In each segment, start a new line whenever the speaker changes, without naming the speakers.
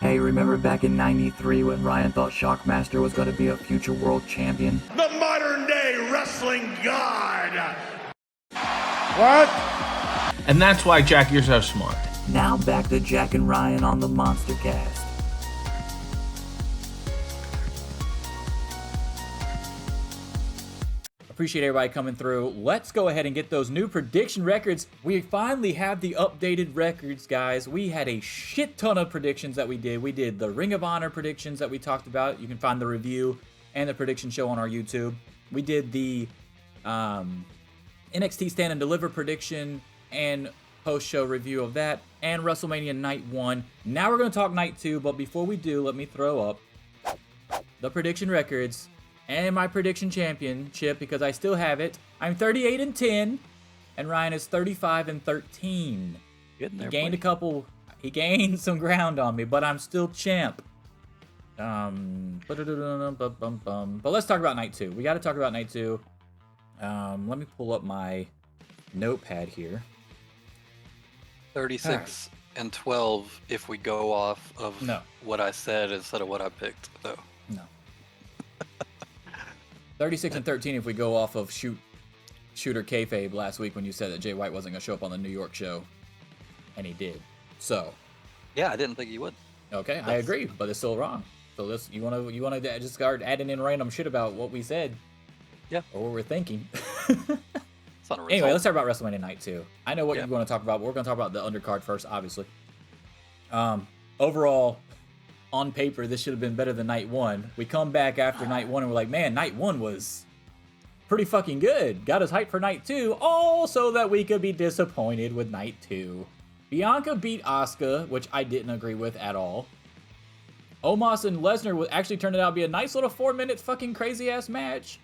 Hey, remember back in '93 when Ryan thought Shockmaster was going to be a future world champion?
The modern day wrestling god! What?
And that's why, Jack, you're so smart.
Now back to Jack and Ryan on the MonsterCast.
Appreciate everybody coming through. Let's go ahead and get those new prediction records. We finally have the updated records, guys. We had a shit ton of predictions that we did. We did the Ring of Honor predictions that we talked about. You can find the review and the prediction show on our YouTube. We did the NXT Stand and Deliver prediction and post-show review of that, and WrestleMania Night 1. Now we're going to talk Night 2, but before we do, let me throw up the prediction records and my prediction championship, because I still have it. I'm 38-10, and Ryan is 35-13. He gained a couple. He gained some ground on me, but I'm still champ. But let's talk about Night 2. We got to talk about Night 2. Let me pull up my notepad here.
36-12 if we go off of what I said instead of what I picked, though.
No. 36-13 if we go off of Shooter Kayfabe last week when you said that Jay White wasn't going to show up on the New York show. And he did. So.
Yeah, I didn't think he would.
Okay, I agree, but it's still wrong. So this, you want to just start adding in random shit about what we said.
Yeah.
Or what we're thinking.
It's
anyway, let's talk about WrestleMania Night 2. I know what you're going to talk about, but we're going to talk about the undercard first, obviously. Overall, on paper, this should have been better than Night 1. We come back after Night 1 and we're like, man, Night 1 was pretty fucking good. Got us hyped for Night 2, all so that we could be disappointed with Night 2. Bianca beat Asuka, which I didn't agree with at all. Omos and Lesnar actually turned out to be a nice little 4-minute fucking crazy-ass match.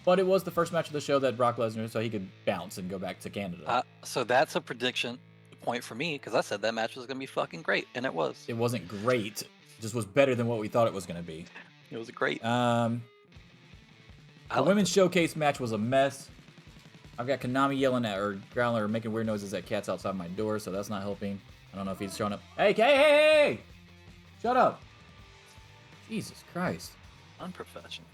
But it was the first match of the show that Brock Lesnar, so he could bounce and go back to Canada.
So that's a prediction point for me, because I said that match was going to be fucking great, and it was.
It wasn't great. It just was better than what we thought it was going to be.
It was great.
The women's showcase match was a mess. I've got Konami yelling at or growling or making weird noises at cats outside my door, so that's not helping. I don't know if he's showing up. Hey! Shut up. Jesus Christ.
Unprofessional.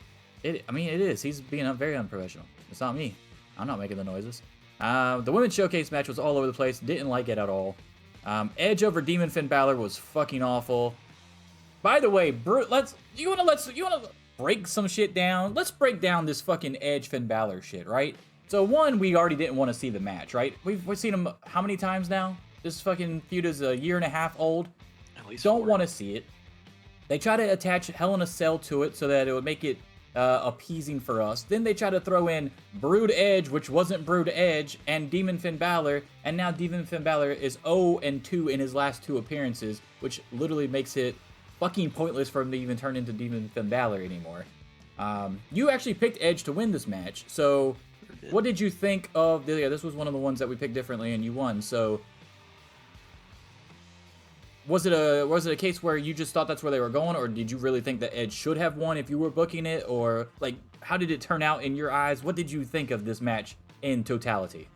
It is. He's being very unprofessional. It's not me. I'm not making the noises. The women's showcase match was all over the place. Didn't like it at all. Edge over Demon Finn Balor was fucking awful. By the way, you wanna break some shit down? Let's break down this fucking Edge Finn Balor shit, right? So one, we already didn't want to see the match, right? We've seen him how many times now? This fucking feud is a year and a half old.
At least
don't
4.
want to see it. They try to attach Hell in a Cell to it so that it would make it appeasing for us. Then they try to throw in Brood Edge, which wasn't Brood Edge, and Demon Finn Balor, and now Demon Finn Balor is 0-2 in his last 2 appearances, which literally makes it fucking pointless for him to even turn into Demon Finn Balor anymore. You actually picked Edge to win this match, so what did you think of this was one of the ones that we picked differently and you won, so was it a case where you just thought that's where they were going, or did you really think that Edge should have won if you were booking it, or like how did it turn out in your eyes? What did you think of this match in totality?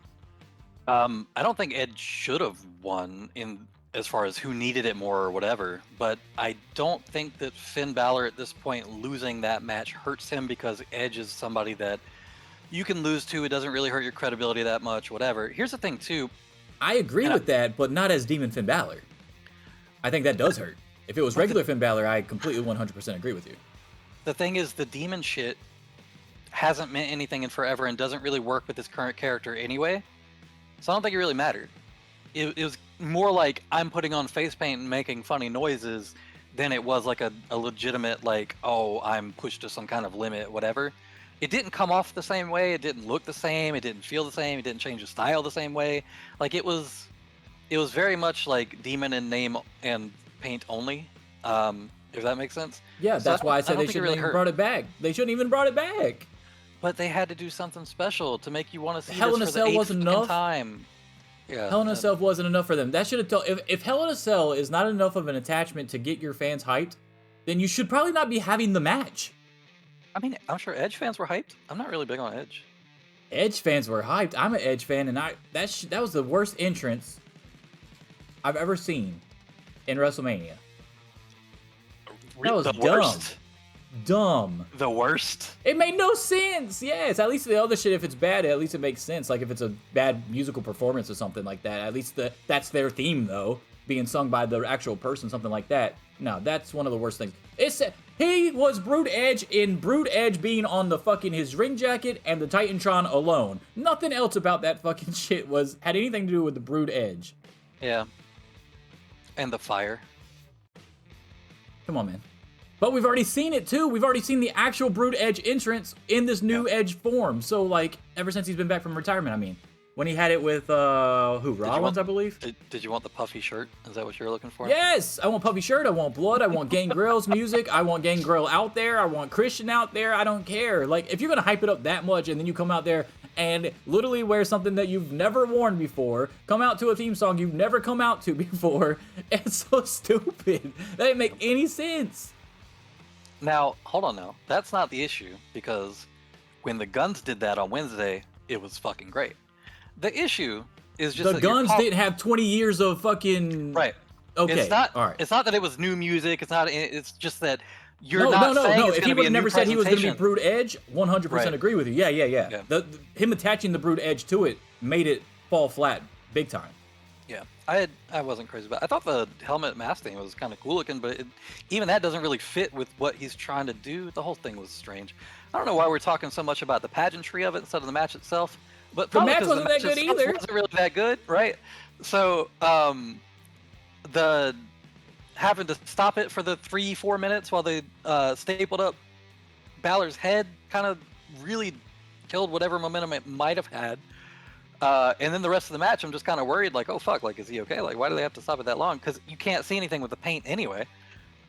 I don't think Edge should have won in as far as who needed it more or whatever, but I don't think that Finn Balor at this point losing that match hurts him, because Edge is somebody that you can lose to. It doesn't really hurt your credibility that much, whatever. Here's the thing too.
I agree with that, but not as Demon Finn Balor. I think that does hurt. If it was regular Finn Balor, I completely 100% agree with you.
The thing is, the demon shit hasn't meant anything in forever and doesn't really work with his current character anyway. So I don't think it really mattered. It was more like I'm putting on face paint and making funny noises than it was like a legitimate, like, oh, I'm pushed to some kind of limit, whatever. It didn't come off the same way. It didn't look the same. It didn't feel the same. It didn't change the style the same way. Like, it was very much like demon in name and paint only, if that makes sense.
Yeah, so that's why I said they shouldn't even brought it back. They shouldn't even brought it back.
But they had to do something special to make you want to see
Hell in a
this for
Cell
the 8th
wasn't enough
time. Yeah,
Hell in a Cell wasn't enough for them. That should have told. If Hell in a Cell is not enough of an attachment to get your fans hyped, then you should probably not be having the match.
I mean, I'm sure Edge fans were hyped. I'm not really big on Edge.
Edge fans were hyped. I'm an Edge fan, and that was the worst entrance I've ever seen in WrestleMania. That was
the
dumb.
worst.
Dumb.
The worst.
It made no sense. Yes, at least the other shit, if it's bad, at least it makes sense. Like if it's a bad musical performance or something like that, at least that's their theme though, being sung by the actual person, something like that. No, that's one of the worst things. He was Brood Edge in Brood Edge being on the fucking his ring jacket and the Titantron alone. Nothing else about that fucking shit had anything to do with the Brood Edge.
Yeah. And the fire.
Come on, man. But we've already seen it too. We've already seen the actual Brood Edge entrance in this new Edge form. So like, ever since he's been back from retirement, I mean, when he had it with Rollins, I believe.
Did you want the puffy shirt? Is that what you're looking for?
Yes, I want puffy shirt. I want blood. I want Gangrel's music. I want Gangrel out there. I want Christian out there. I don't care. Like, if you're gonna hype it up that much, and then you come out there and literally wear something that you've never worn before, come out to a theme song you've never come out to before, it's so stupid. That didn't make any sense.
Now, hold on now. That's not the issue, because when the Guns did that on Wednesday, it was fucking great. The issue is just
the Guns didn't have 20 years of fucking...
Right.
Okay,
It's not,
all right.
It's not that it was new music. It's just that you're not saying
No.
it's
If
going
he
to be
would
a
have
new
never said he was going to be
presentation.
Brood Edge, 100%
Right.
agree with you. Yeah. Him attaching the Brood Edge to it made it fall flat big time.
Yeah, I wasn't crazy about it. I thought the helmet mask thing was kind of cool looking, but even that doesn't really fit with what he's trying to do. The whole thing was strange. I don't know why we're talking so much about the pageantry of it instead of the match itself. But
The
probably
match
'cause
wasn't that good
itself
either.
Wasn't really that good, right? So the having to stop it for the 3-4 minutes while they stapled up Balor's head kind of really killed whatever momentum it might have had. And then the rest of the match, I'm just kind of worried, like, oh fuck, like, is he okay? Like, why do they have to stop it that long? Because you can't see anything with the paint anyway.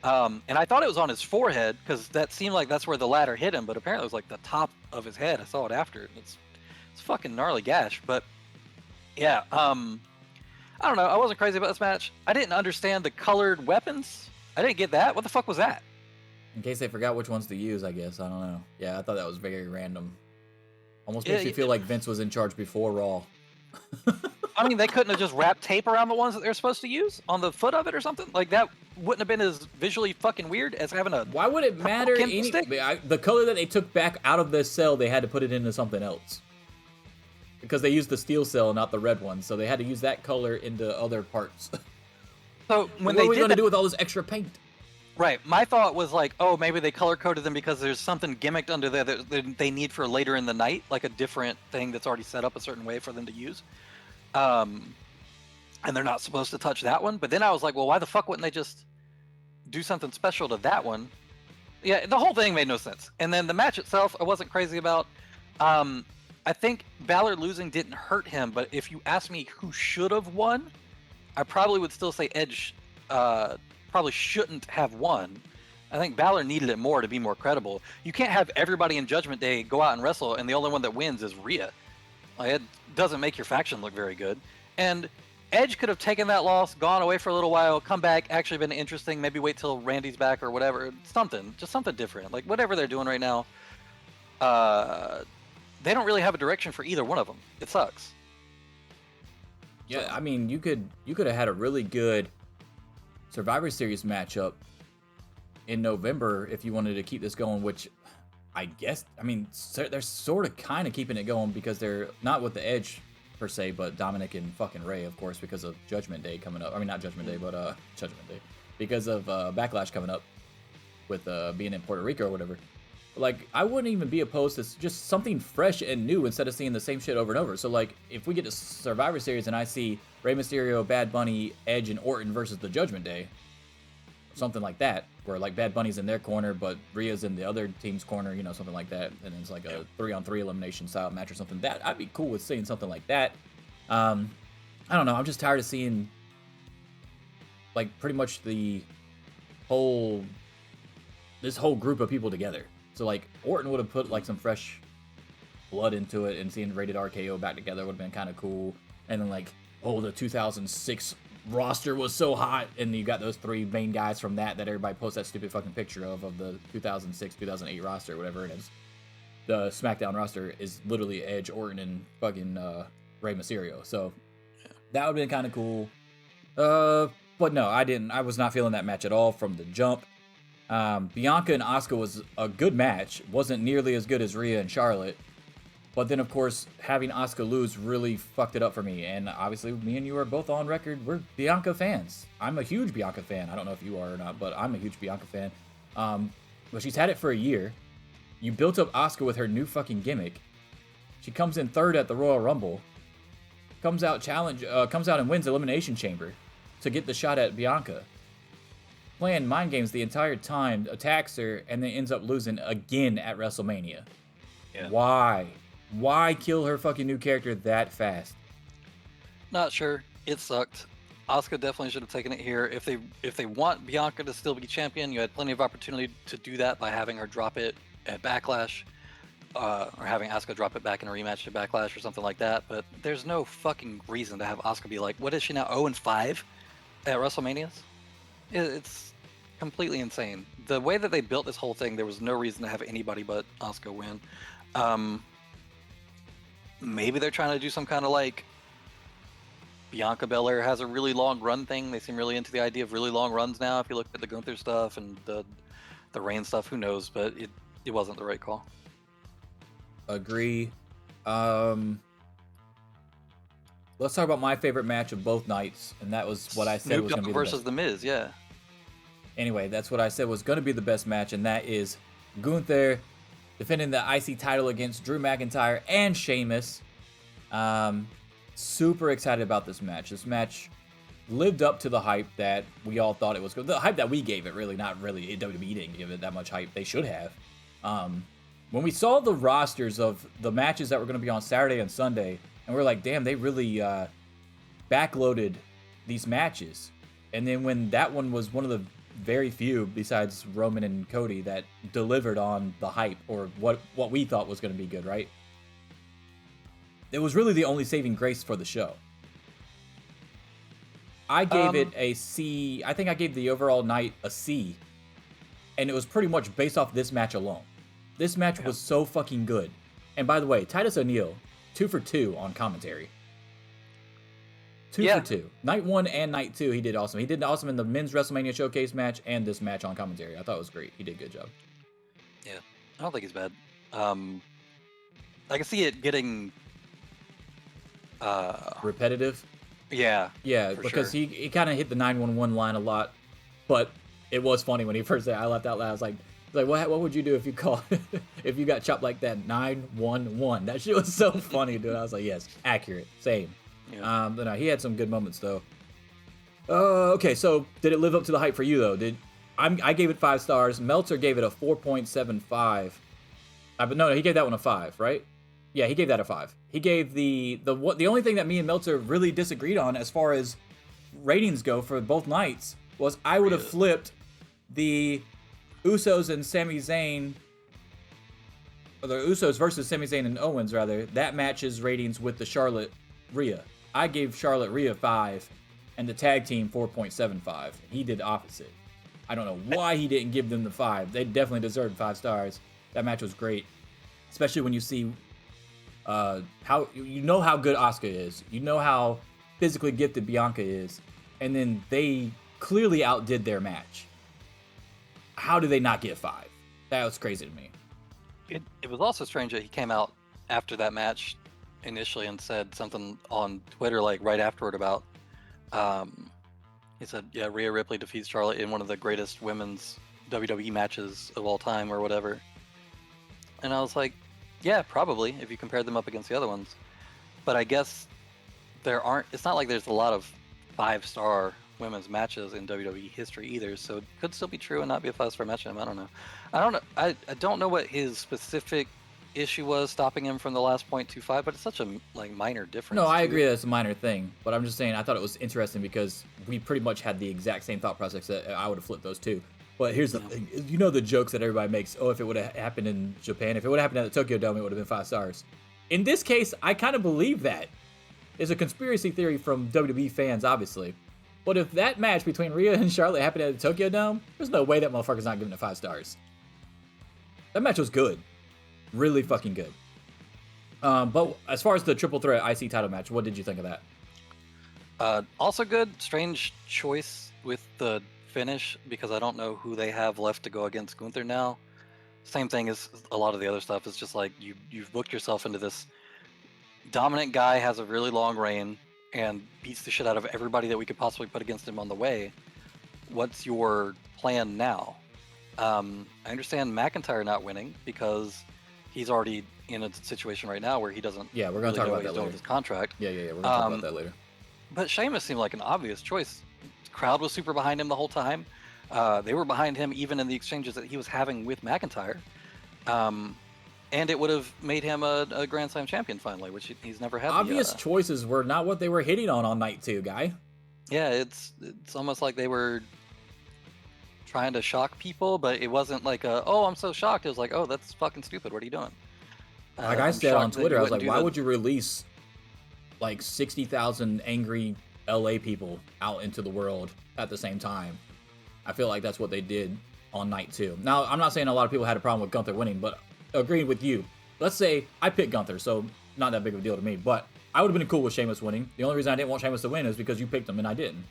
And I thought it was on his forehead, because that seemed like that's where the ladder hit him, but apparently it was like the top of his head. I saw it after. It's fucking gnarly gash. But yeah, I don't know. I wasn't crazy about this match. I didn't understand the colored weapons. I didn't get that. What the fuck was that?
In case they forgot which ones to use, I guess. I don't know. Yeah, I thought that was very random. Almost
Yeah,
makes you feel like Vince was in charge before Raw.
I mean, they couldn't have just wrapped tape around the ones that they're supposed to use on the foot of it or something? Like, that wouldn't have been as visually fucking weird as having a...
Why would it matter?
Candle stick?
The color that they took back out of this cell, they had to put it into something else. Because they used the steel cell, not the red one. So they had to use that color into other parts.
So when
What
they
are we
did
going to
that,
do with all this extra paint?
right? My thought was like, oh, maybe they color coded them because there's something gimmicked under there that they need for later in the night, like a different thing that's already set up a certain way for them to use. And they're not supposed to touch that one. But then I was like, well, why the fuck wouldn't they just do something special to that one? Yeah, the whole thing made no sense. And then the match itself, I wasn't crazy about. I think Balor losing didn't hurt him, but if you ask me who should have won, I probably would still say Edge probably shouldn't have won. I think Balor needed it more to be more credible. You can't have everybody in Judgment Day go out and wrestle, and the only one that wins is Rhea. Like, it doesn't make your faction look very good. And Edge could have taken that loss, gone away for a little while, come back, actually been interesting, maybe wait till Randy's back or whatever. Something, just something different. Like, whatever they're doing right now, they don't really have a direction for either one of them. It sucks.
Yeah, I mean, you could have had a really good Survivor Series matchup in November if you wanted to keep this going, which I guess, I mean, they're sort of kind of keeping it going because they're not with the Edge per se, but Dominic and fucking Ray, of course, because of Judgment Day coming up. I mean, not Judgment Day, but Judgment Day. Because of Backlash coming up with being in Puerto Rico or whatever. Like, I wouldn't even be opposed to just something fresh and new instead of seeing the same shit over and over. So, like, if we get to Survivor Series and I see Rey Mysterio, Bad Bunny, Edge, and Orton versus the Judgment Day, something like that, where, like, Bad Bunny's in their corner, but Rhea's in the other team's corner, you know, something like that, and it's like a 3-on-3 elimination style match or something, that I'd be cool with seeing something like that. I don't know, I'm just tired of seeing, like, pretty much this whole group of people together. So, like, Orton would have put, like, some fresh blood into it, and seeing Rated RKO back together would have been kind of cool. And then, like, oh, the 2006 roster was so hot, and you got those three main guys from that everybody posts that stupid fucking picture of the 2006, 2008 roster, whatever it is. The SmackDown roster is literally Edge, Orton, and fucking Rey Mysterio. So, that would have been kind of cool. But no, I was not feeling that match at all from the jump. Bianca and Asuka was a good match. Wasn't nearly as good as Rhea and Charlotte. But then, of course, having Asuka lose really fucked it up for me. And obviously, me and you are both on record. We're Bianca fans. I'm a huge Bianca fan. I don't know if you are or not, but I'm a huge Bianca fan. But she's had it for a year. You built up Asuka with her new fucking gimmick. She comes in third at the Royal Rumble. Comes out and wins Elimination Chamber to get the shot at Bianca. Playing mind games the entire time, attacks her, and then ends up losing again at WrestleMania.
Yeah.
Why? Why kill her fucking new character that fast?
Not sure. It sucked. Asuka definitely should have taken it here. If they want Bianca to still be champion, you had plenty of opportunity to do that by having her drop it at Backlash, or having Asuka drop it back in a rematch at Backlash or something like that. But there's no fucking reason to have Asuka be like, what is she now, 0-5 at WrestleManias? It's completely insane. The way that they built this whole thing, there was no reason to have anybody but Asuka win. Maybe they're trying to do some kind of like Bianca Belair has a really long run thing. They seem really into the idea of really long runs now. If you look at the Gunther stuff and the Reign stuff, who knows? But it wasn't the right call.
Agree. Let's talk about my favorite match of both nights, and that was what I said
Snoop
was going to
Dogg
be
versus The Miz, yeah.
Anyway, that's what I said was going to be the best match, and that is Gunther defending the IC title against Drew McIntyre and Sheamus. Super excited about this match. This match lived up to the hype that we all thought it was good. The hype that we gave it, really, not really. WWE didn't give it that much hype. They should have. When we saw the rosters of the matches that were going to be on Saturday and Sunday, and we're like, damn, they really backloaded these matches. And then when that one was one of the very few, besides Roman and Cody, that delivered on the hype, or what we thought was going to be good, right? It was really the only saving grace for the show. I gave it a C. I think I gave the overall night a C. And it was pretty much based off this match alone. This match was so fucking good. And by the way, Titus O'Neil, 2 for 2 on commentary. 2 for 2. Night 1 and night 2, he did awesome. He did awesome in the men's WrestleMania Showcase match and this match on commentary. I thought it was great. He did a good job.
Yeah, I don't think he's bad. I can see it getting
repetitive.
Yeah,
because
sure.
he kind of hit the 911 line a lot, but it was funny when he first said. I laughed out loud. I was like what would you do if you if you got chopped like that? 911. That shit was so funny, dude. I was like, yes, accurate, same.
Yeah.
But no, he had some good moments though. Okay, so did it live up to the hype for you though? I gave it 5 stars. Meltzer gave it a 4.75. But no, he gave that one a 5, right? Yeah, he gave that a 5. He gave the only thing that me and Meltzer really disagreed on as far as ratings go for both nights was I would have flipped the Usos and Sami Zayn, or the Usos versus Sami Zayn and Owens rather, that match's ratings with the Charlotte Rhea. I gave Charlotte Rhea 5 and the tag team 4.75. He did opposite. I don't know why he didn't give them the 5. They definitely deserved 5 stars. That match was great, especially when you see how how good Asuka is. You know how physically gifted Bianca is, and then they clearly outdid their match. How do they not get 5? That was crazy to me.
It was also strange that he came out after that match initially and said something on Twitter like right afterward about he said, yeah, Rhea Ripley defeats Charlotte in one of the greatest women's WWE matches of all time or whatever. And I was like, yeah, probably, if you compared them up against the other ones. But I guess it's not like there's a lot of 5-star women's matches in WWE history either, so it could still be true and not be a 5-star match. I don't know. I don't know what his specific issue was stopping him from the last 0.25, but it's such a minor difference.
No, I agree that's a minor thing, but I'm just saying I thought it was interesting because we pretty much had the exact same thought process that I would have flipped those two. But here's the thing. You know the jokes that everybody makes, if it would have happened in Japan, if it would have happened at the Tokyo Dome, it would have been 5 stars. In this case, I kind of believe that. It's a conspiracy theory from WWE fans, obviously. But if that match between Rhea and Charlotte happened at the Tokyo Dome, there's no way that motherfucker's not giving it 5 stars. That match was good. Really fucking good. But as far as the triple threat IC title match, what did you think of that?
Also good. Strange choice with the finish because I don't know who they have left to go against Gunther now. Same thing as a lot of the other stuff. It's just like you've booked yourself into this dominant guy, has a really long reign and beats the shit out of everybody that we could possibly put against him on the way. What's your plan now? I understand McIntyre not winning because he's already in a situation right now where he doesn't
Yeah, we're
really
going to talk
know
about
what he's
that
doing
later.
with his contract.
Yeah. We're going to talk about that later.
But Sheamus seemed like an obvious choice. The crowd was super behind him the whole time. They were behind him even in the exchanges that he was having with McIntyre. And it would have made him a Grand Slam champion finally, which he's never had.
Obvious choices were not what they were hitting on night 2, guy.
Yeah, it's almost like they were trying to shock people, but it wasn't like oh, I'm so shocked. It was like, oh, that's fucking stupid. What are you doing?
Like I said on Twitter, I was like, why would you release like 60,000 angry LA people out into the world at the same time? I feel like that's what they did on night 2. Now, I'm not saying a lot of people had a problem with Gunther winning, but agreeing with you. Let's say I picked Gunther, so not that big of a deal to me, but I would have been cool with Sheamus winning. The only reason I didn't want Sheamus to win is because you picked him and I didn't.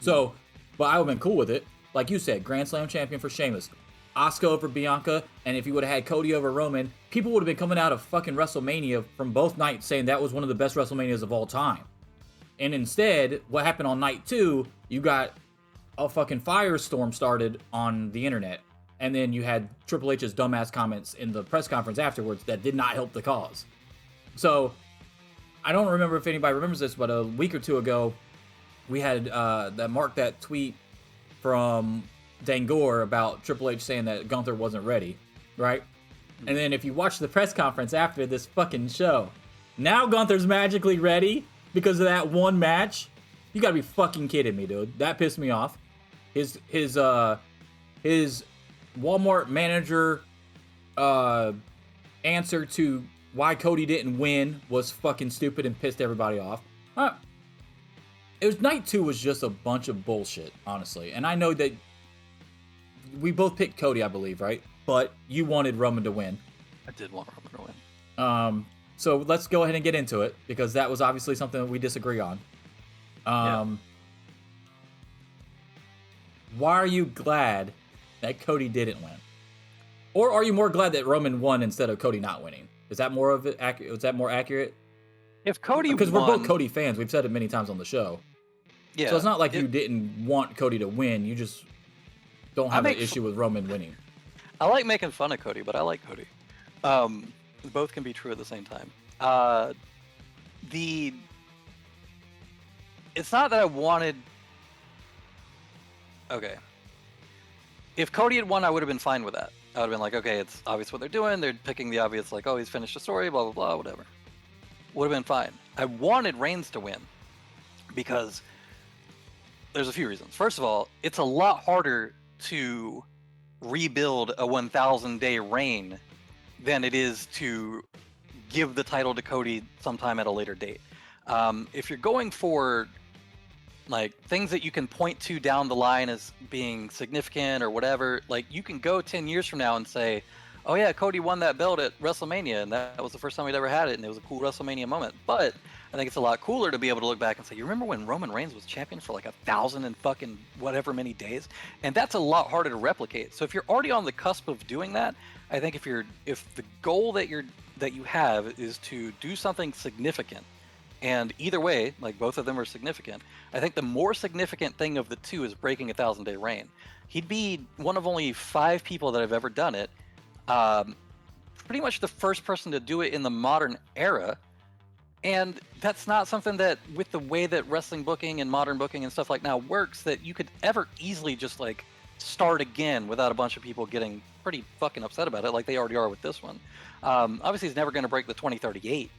So, but I would have been cool with it. Like you said, Grand Slam champion for Sheamus. Asuka over Bianca, and if you would have had Cody over Roman, people would have been coming out of fucking WrestleMania from both nights saying that was one of the best WrestleManias of all time. And instead, what happened on night 2, you got a fucking firestorm started on the internet. And then you had Triple H's dumbass comments in the press conference afterwards that did not help the cause. So, I don't remember if anybody remembers this, but a week or two ago, we had that tweet from Dangor about Triple H saying that Gunther wasn't ready, right? And then if you watch the press conference after this fucking show, now Gunther's magically ready because of that one match. You gotta be fucking kidding me, dude. That pissed me off. His Walmart manager answer to why Cody didn't win was fucking stupid and pissed everybody off. It was night 2 was just a bunch of bullshit, honestly. And I know that we both picked Cody, I believe, right? But you wanted Roman to win.
I did want Roman to win.
So let's go ahead and get into it because that was obviously something that we disagree on. Why are you glad that Cody didn't win? Or are you more glad that Roman won instead of Cody not winning? Is that more of it accurate? Is that more accurate?
If Cody
because
won,
we're both Cody fans, we've said it many times on the show.
Yeah.
So it's not like you didn't want Cody to win. You just don't have an issue with Roman winning.
I like making fun of Cody, but I like Cody. Both can be true at the same time. It's not that I wanted. Okay. If Cody had won, I would have been fine with that. I would have been like, okay, it's obvious what they're doing. They're picking the obvious, like, oh, he's finished the story, blah, blah, blah, whatever. Would have been fine. I wanted Reigns to win because there's a few reasons. First of all, it's a lot harder to rebuild a 1,000-day reign than it is to give the title to Cody sometime at a later date. If you're going for like things that you can point to down the line as being significant or whatever, like you can go 10 years from now and say, oh yeah, Cody won that belt at WrestleMania and that was the first time we'd ever had it and it was a cool WrestleMania moment. But I think it's a lot cooler to be able to look back and say, you remember when Roman Reigns was champion for like 1,000 and fucking whatever many days? And that's a lot harder to replicate. So if you're already on the cusp of doing that, I think if the goal that you have is to do something significant, and either way, like both of them are significant, I think the more significant thing of the two is breaking a 1,000-day reign. He'd be one of only 5 people that have ever done it. Pretty much the first person to do it in the modern era. And that's not something that, with the way that wrestling booking and modern booking and stuff like now works, that you could ever easily just like start again without a bunch of people getting pretty fucking upset about it, like they already are with this one. Obviously, he's never going to break the 2038,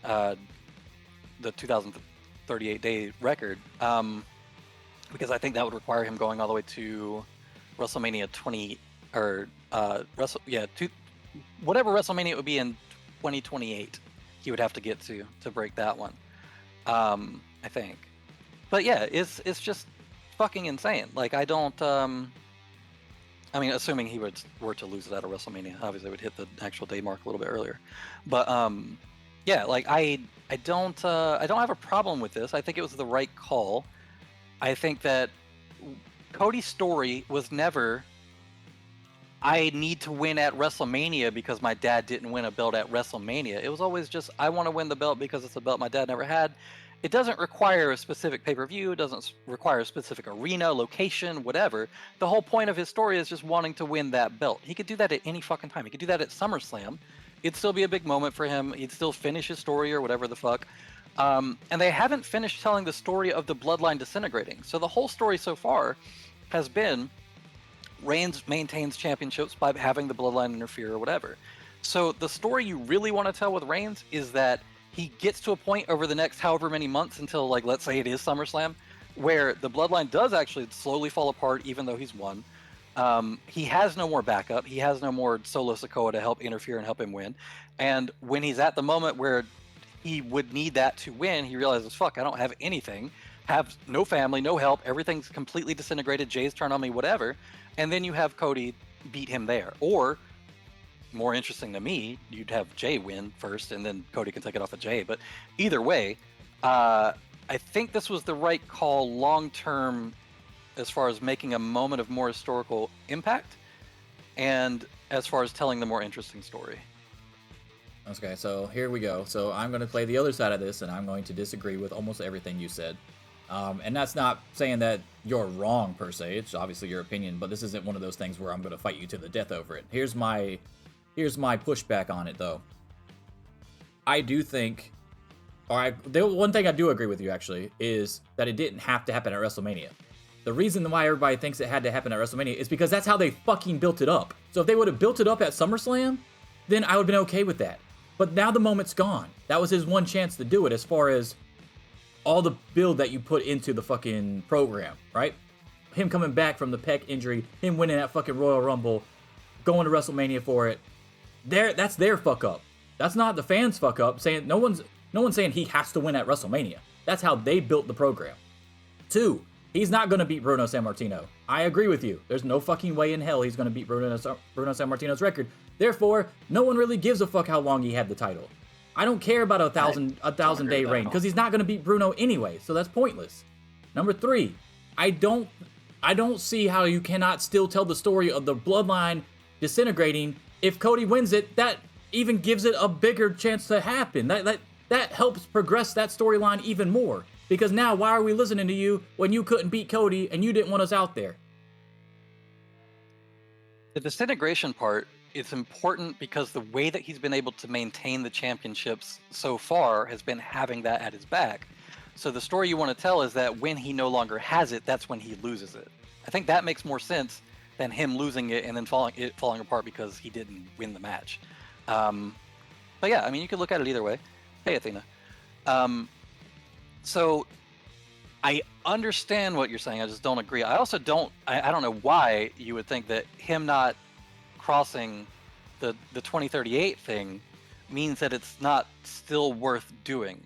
the 2038-day record, because I think that would require him going all the way to WrestleMania 20 or whatever WrestleMania it would be in 2028. He would have to get to break that one, I think. But yeah, it's just fucking insane. Like I don't. I mean, assuming he were to lose it at a WrestleMania, obviously it would hit the actual day mark a little bit earlier. But yeah, like I don't have a problem with this. I think it was the right call. I think that Cody's story was never, I need to win at WrestleMania because my dad didn't win a belt at WrestleMania. It was always just, I want to win the belt because it's a belt my dad never had. It doesn't require a specific pay-per-view. It doesn't require a specific arena, location, whatever. The whole point of his story is just wanting to win that belt. He could do that at any fucking time. He could do that at SummerSlam. It'd still be a big moment for him. He'd still finish his story or whatever the fuck. And they haven't finished telling the story of the bloodline disintegrating. So the whole story so far has been Reigns maintains championships by having the bloodline interfere or whatever. So the story you really want to tell with Reigns is that he gets to a point over the next however many months until, like, let's say it is SummerSlam, where the bloodline does actually slowly fall apart even though he's won. He has no more backup. He has no more Solo Sikoa to help interfere and help him win. And when he's at the moment where he would need that to win, he realizes, fuck, I don't have anything. Have no family, no help. Everything's completely disintegrated. Jay's turned on me, whatever. And then you have Cody beat him there. Or, more interesting to me, you'd have Jay win first and then Cody can take it off of Jay. But either way, I think this was the right call long-term as far as making a moment of more historical impact and as far as telling the more interesting story.
Okay, so here we go. So I'm going to play the other side of this, and I'm going to disagree with almost everything you said. And that's not saying that you're wrong, per se. It's obviously your opinion, but this isn't one of those things where I'm going to fight you to the death over it. Here's my pushback on it, though. I do think... the one thing I do agree with you, actually, is that it didn't have to happen at WrestleMania. The reason why everybody thinks it had to happen at WrestleMania is because that's how they fucking built it up. So if they would have built it up at SummerSlam, then I would have been okay with that. But now the moment's gone. That was his one chance to do it as far as all the build that you put into the fucking program, right? Him coming back from the pec injury, him winning that fucking Royal Rumble, going to WrestleMania for it. That's their fuck up. That's not the fans' fuck up. Saying no one's saying he has to win at WrestleMania. That's how they built the program. 2, he's not going to beat Bruno Sammartino. I agree with you. There's no fucking way in hell he's going to beat Bruno Sammartino's record. Therefore, no one really gives a fuck how long he had the title. I don't care about a thousand day reign because he's not going to beat Bruno anyway, so that's pointless. Number 3, I don't see how you cannot still tell the story of the bloodline disintegrating. If Cody wins it, that even gives it a bigger chance to happen. That helps progress that storyline even more. Because now, why are we listening to you when you couldn't beat Cody and you didn't want us out there?
The disintegration part is important because the way that he's been able to maintain the championships so far has been having that at his back. So the story you want to tell is that when he no longer has it, that's when he loses it. I think that makes more sense than him losing it and then falling apart because he didn't win the match. But yeah, I mean, you could look at it either way. Hey, Athena. So I understand what you're saying. I just don't agree. I also don't. I don't know why you would think that him not crossing the 2038 thing means that it's not still worth doing.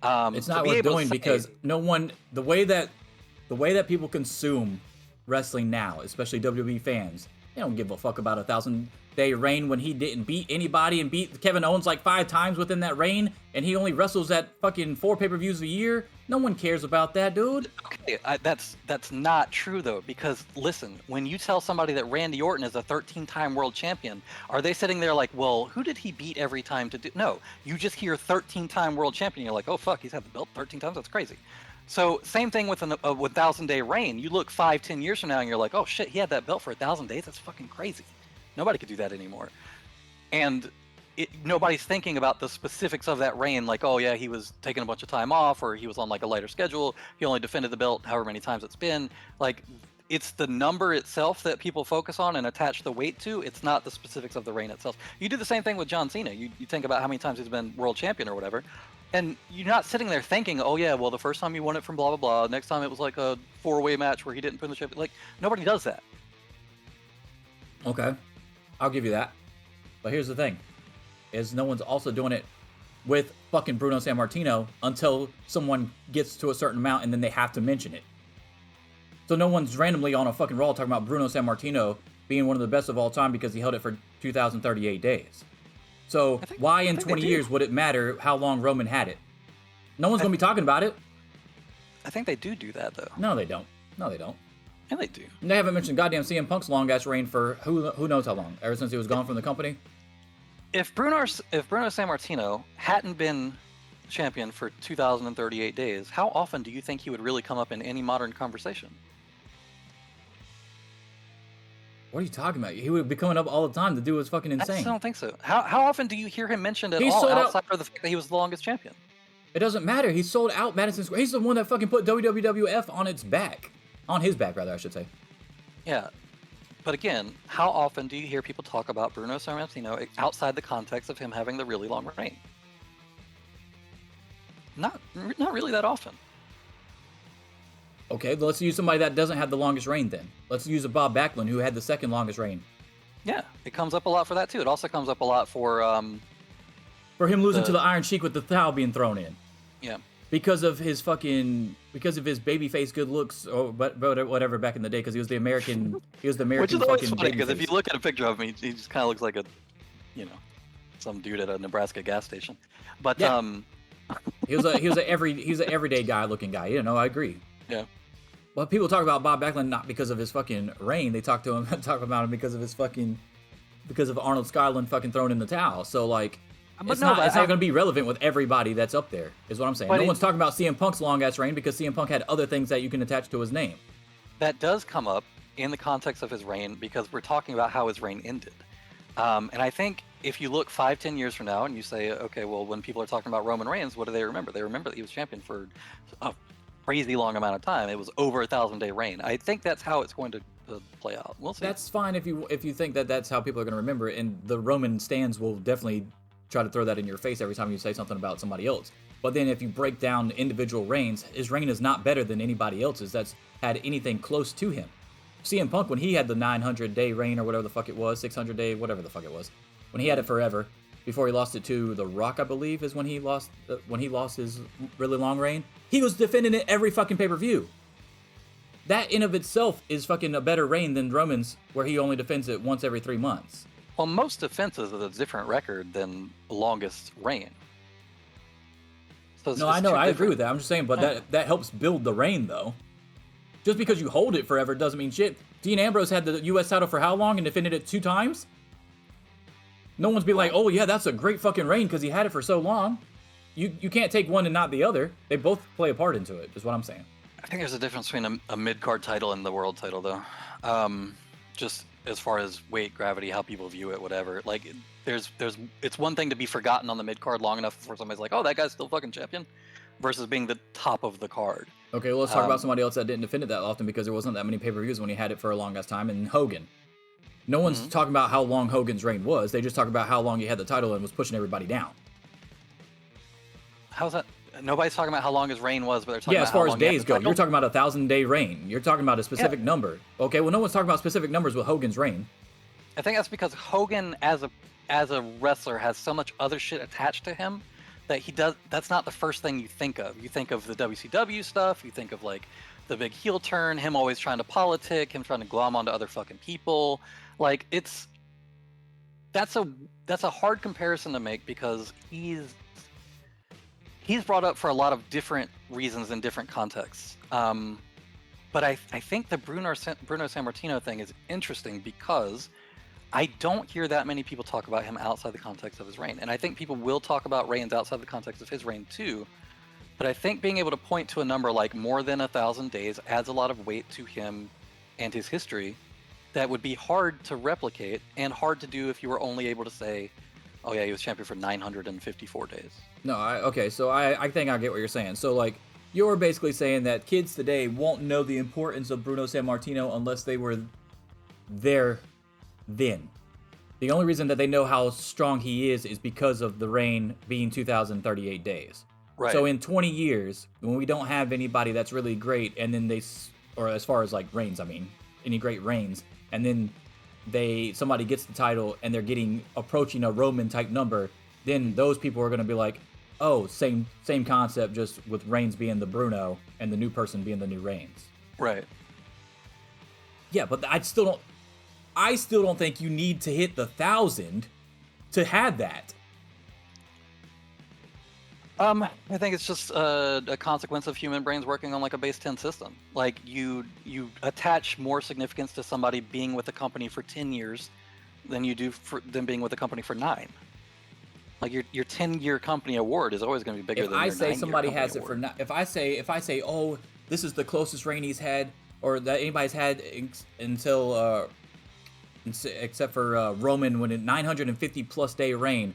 It's not worth doing because no one. The way that people consume wrestling now, especially WWE fans, they don't give a fuck about a 1,000-day reign when he didn't beat anybody and beat Kevin Owens like 5 times within that reign, and he only wrestles at fucking 4 pay-per-views a year. No one cares about that, dude.
Okay, that's not true though, because listen, when you tell somebody that Randy Orton is a 13-time world champion, are they sitting there like, well, who did he beat every time to do? No, you just hear 13-time world champion, you're like, oh fuck, he's had the belt 13 times. That's crazy. So same thing with a 1,000-day reign. You look 5-10 years from now and you're like, oh shit, he had that belt for 1,000 days. That's fucking crazy. Nobody could do that anymore. And nobody's thinking about the specifics of that reign, like, oh yeah, he was taking a bunch of time off, or he was on like a lighter schedule. He only defended the belt however many times it's been. Like, it's the number itself that people focus on and attach the weight to. It's not the specifics of the reign itself. You do the same thing with John Cena. You think about how many times he's been world champion or whatever. And you're not sitting there thinking, oh yeah, well, the first time he won it from blah, blah, blah. Next time it was like a 4-way match where he didn't put the champion. Like, nobody does that.
Okay. I'll give you that. But here's the thing. Is no one's also doing it with fucking Bruno Sammartino until someone gets to a certain amount and then they have to mention it. So no one's randomly on a fucking Raw talking about Bruno Sammartino being one of the best of all time because he held it for 2,038 days. So why in 20 years would it matter how long Roman had it? No one's going to be talking about it.
I think they do that, though.
No, they don't. No, they don't.
And they do.
And they haven't mentioned goddamn CM Punk's long ass reign for who knows how long, ever since he was gone from the company.
If Bruno Sammartino hadn't been champion for 2,038 days, how often do you think he would really come up in any modern conversation?
What are you talking about? He would be coming up all the time. The dude was fucking
I
insane.
just don't think so. How often do you hear him mentioned at
He
all
sold out-
outside of the fact that he was the longest champion?
It doesn't matter. He sold out Madison Square. He's the one that fucking put WWF on its back. On his back, rather, I should say.
Yeah. But again, how often do you hear people talk about Bruno Sammartino outside the context of him having the really long reign? Not really that often.
Okay, let's use somebody that doesn't have the longest reign then. Let's use a Bob Backlund who had the second longest reign.
Yeah, it comes up a lot for that too. It also comes up a lot for
him losing to the Iron Sheik with the towel being thrown in.
Yeah.
Because of his babyface good looks, or whatever back in the day, because he was the American,
Which is always funny, because if you look at a picture of him, he just kind of looks like some dude at a Nebraska gas station. But
yeah. he was an everyday guy looking guy. You know, I agree.
Yeah.
Well, people talk about Bob Backlund not because of his fucking reign. They talk about him because of Arnold Skylund fucking throwing in the towel. So like, it's not going to be relevant with everybody that's up there, is what I'm saying. No one's talking about CM Punk's long ass reign because CM Punk had other things that you can attach to his name.
That does come up in the context of his reign because we're talking about how his reign ended. And I think if you look 5-10 years from now and you say, okay, well, when people are talking about Roman Reigns, what do they remember? They remember that he was champion for a crazy long amount of time. It was over a 1,000-day reign. I think that's how it's going to play out. We'll see.
That's fine if you think that that's how people are going to remember it, and the Roman stands will definitely try to throw that in your face every time you say something about somebody else. But then if you break down individual reigns, his reign is not better than anybody else's that's had anything close to him. CM Punk, when he had the 900-day reign or whatever the fuck it was, 600-day, whatever the fuck it was, when he had it forever, before he lost it to The Rock, I believe, is when he lost his really long reign. He was defending it every fucking pay-per-view. That in of itself is fucking a better reign than Roman's, where he only defends it once every 3 months.
Well, most defenses is a different record than the longest reign. So
no, I know, I agree with that. I'm just saying, but that helps build the reign, though. Just because you hold it forever doesn't mean shit. Dean Ambrose had the U.S. title for how long and defended it 2 times? No one's be like, oh yeah, that's a great fucking reign because he had it for so long. You can't take one and not the other. They both play a part into it, is what I'm saying.
I think there's a difference between a mid-card title and the world title, though. Just as far as weight, gravity, how people view it, whatever. Like, it's one thing to be forgotten on the mid-card long enough for somebody's like, oh, that guy's still fucking champion, versus being the top of the card.
Okay, well, let's talk about somebody else that didn't defend it that often because there wasn't that many pay-per-views when he had it for a long ass time, and Hogan. No one's talking about how long Hogan's reign was. They just talk about how long he had the title and was pushing everybody down.
How's that? Nobody's talking about how long his reign was, but they're talking about
as far
how
as
long he had
days
the
go.
title?
You're talking about a 1,000-day reign. You're talking about a specific number. Okay, well, no one's talking about specific numbers with Hogan's reign.
I think that's because Hogan, as a wrestler, has so much other shit attached to him that that's not the first thing you think of. You think of the WCW stuff. You think of like the big heel turn, him always trying to politic, him trying to glom onto other fucking people. Like that's a hard comparison to make because he's brought up for a lot of different reasons in different contexts. But I think the Bruno Sammartino thing is interesting because I don't hear that many people talk about him outside the context of his reign. And I think people will talk about reigns outside the context of his reign too. But I think being able to point to a number like more than 1,000 days adds a lot of weight to him and his history that would be hard to replicate and hard to do if you were only able to say, oh yeah, he was champion for 954 days.
No, so I think I get what you're saying. So like, you're basically saying that kids today won't know the importance of Bruno Sammartino unless they were there then. The only reason that they know how strong he is because of the reign being 2,038 days.
Right.
So in 20 years, when we don't have anybody that's really great, and then or as far as like reigns, I mean, any great reigns, and then somebody gets the title and they're approaching a Roman type number, then those people are going to be like, oh, same concept, just with Reigns being the Bruno and the new person being the new Reigns.
Right.
Yeah, but I still don't think you need to hit the 1,000 to have that.
I think it's just a consequence of human brains working on like a base 10 system. Like you attach more significance to somebody being with a company for 10 years than you do for them being with a company for 9. Like your 10-year company award is always going to be bigger
If
than
I
your
say
9-year
somebody
company
has it
award.
for, if I say, oh, this is the closest reign he's had, or that anybody's had until, except for Roman when it 950 plus day reign.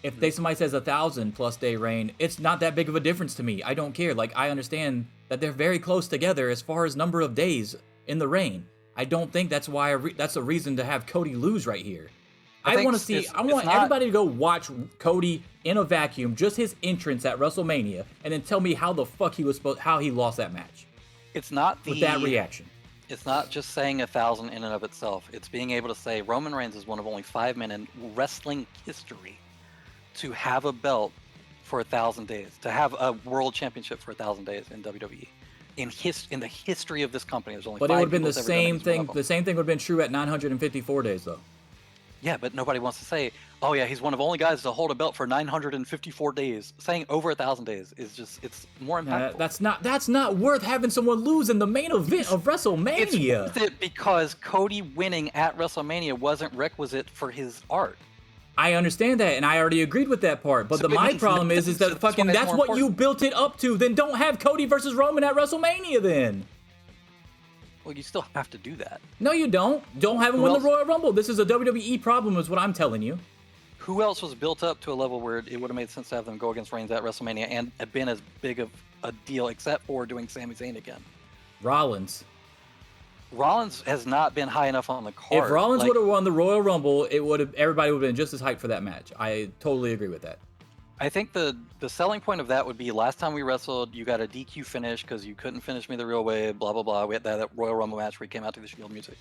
If somebody says 1,000 plus day reign, it's not that big of a difference to me. I don't care. Like, I understand that they're very close together as far as number of days in the reign. I don't think that's why that's a reason to have Cody lose right here. I want to see. I want everybody to go watch Cody in a vacuum, just his entrance at WrestleMania, and then tell me how the fuck how he lost that match.
It's not
with that reaction.
It's not just saying 1,000 in and of itself. It's being able to say Roman Reigns is one of only 5 men in wrestling history to have a belt for 1,000 days, to have a world championship for 1,000 days in WWE. In the history of this company, there's only 5
But it would have been
people
the
that's ever done
same
it.
thing. The same thing would have been true at 954 days, though.
Yeah, but nobody wants to say, oh yeah, he's one of only guys to hold a belt for 954 days. Saying over 1,000 days is just, it's more impactful.
That's not worth having someone lose in the main event of WrestleMania.
It's worth it because Cody winning at WrestleMania wasn't requisite for his art.
I understand that, and I already agreed with that part. But my problem is that fucking that's what you built it up to. Then don't have Cody versus Roman at WrestleMania then.
Well, you still have to do that.
No, you don't. Don't have him win the Royal Rumble. This is a WWE problem, is what I'm telling you.
Who else was built up to a level where it would have made sense to have them go against Reigns at WrestleMania and have been as big of a deal, except for doing Sami Zayn again?
Rollins.
Rollins has not been high enough on the card.
If Rollins would have won the Royal Rumble, everybody would have been just as hyped for that match. I totally agree with that.
I think the selling point of that would be last time we wrestled, you got a DQ finish because you couldn't finish me the real way, blah, blah, blah. We had that Royal Rumble match where he came out to the Shield music.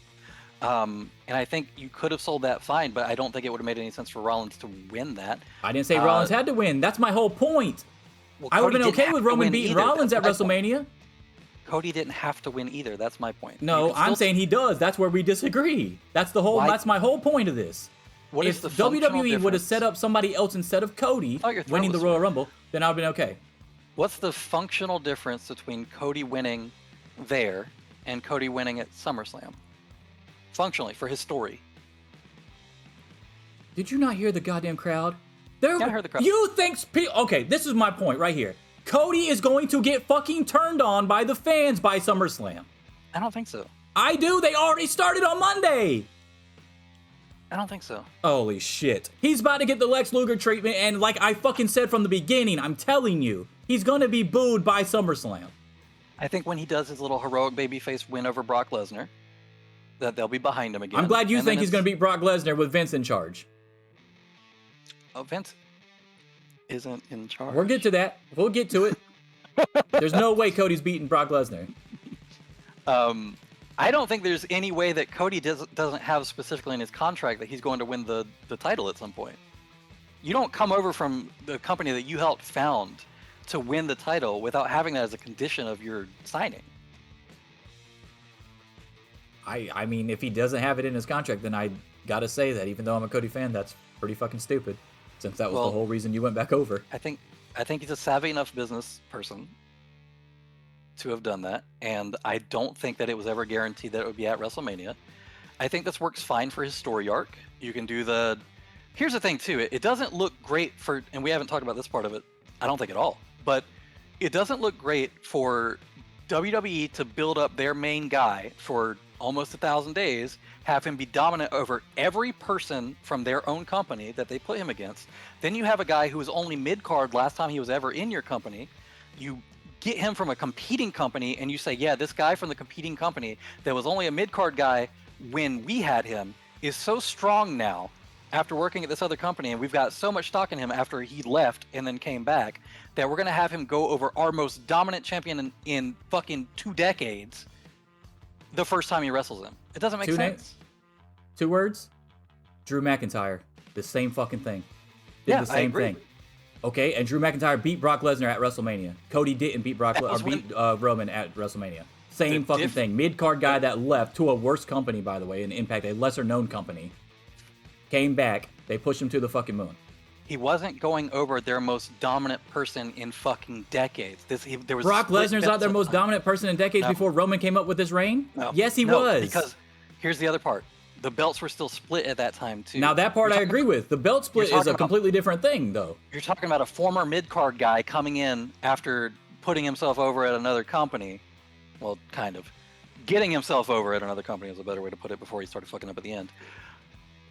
And I think you could have sold that fine, but I don't think it would have made any sense for Rollins to win that.
I didn't say Rollins had to win. That's my whole point.
Well,
I would have been okay with Roman beating Rollins at WrestleMania.
Cody didn't have to win either. That's my point.
No, I'm saying he does. That's where we disagree. That's my whole point of this.
What
if
is the
WWE would have set up somebody else instead of Cody winning the Royal Rumble, then I would have been okay.
What's the functional difference between Cody winning there and Cody winning at SummerSlam? Functionally, for his story.
Did you not hear the goddamn crowd?
Yeah, I heard the crowd.
You think... Okay, this is my point right here. Cody is going to get fucking turned on by the fans by SummerSlam.
I don't think so.
I do. They already started on Monday.
I don't think so.
Holy shit. He's about to get the Lex Luger treatment, and like I fucking said from the beginning, I'm telling you, he's gonna be booed by SummerSlam.
I think when he does his little heroic babyface win over Brock Lesnar, that they'll be behind him again.
I'm glad you think he's gonna beat Brock Lesnar with Vince in charge.
Oh, Vince isn't in charge.
We'll get to that. We'll get to it. There's no way Cody's beating Brock Lesnar.
I don't think there's any way that Cody doesn't have specifically in his contract that he's going to win the title at some point. You don't come over from the company that you helped found to win the title without having that as a condition of your signing.
I mean, if he doesn't have it in his contract, then I gotta say that even though I'm a Cody fan, that's pretty fucking stupid. Since that was the whole reason you went back over.
I think he's a savvy enough business person to have done that, and I don't think that it was ever guaranteed that it would be at WrestleMania. I think this works fine for his story arc. You can do here's the thing too, it doesn't look great for, and we haven't talked about this part of it, I don't think at all, but it doesn't look great for WWE to build up their main guy for almost 1,000 days, have him be dominant over every person from their own company that they put him against. Then you have a guy who was only mid-card last time he was ever in your company. You get him from a competing company and you say, yeah, this guy from the competing company that was only a mid-card guy when we had him is so strong now after working at this other company, and we've got so much stock in him after he left and then came back, that we're going to have him go over our most dominant champion in fucking 2 decades the first time he wrestles him. It doesn't make sense.
2 words? Drew McIntyre. The same fucking thing. Did the same thing. Okay, and Drew McIntyre beat Brock Lesnar at WrestleMania. Cody didn't beat Roman at WrestleMania. Same fucking thing. Mid-card guy that left to a worse company, by the way, in Impact, a lesser-known company. Came back. They pushed him to the fucking moon.
He wasn't going over their most dominant person in fucking decades. There was
Brock
split
Lesnar's not their
bits
most
of time.
dominant person in decades
No.
before Roman came up with this reign?
No.
Yes, he
No,
was.
Because here's the other part. The belts were still split at that time, too.
Now, that part I agree with. The belt split is a completely different thing, though.
You're talking about a former mid-card guy coming in after putting himself over at another company. Well, kind of. Getting himself over at another company is a better way to put it before he started fucking up at the end.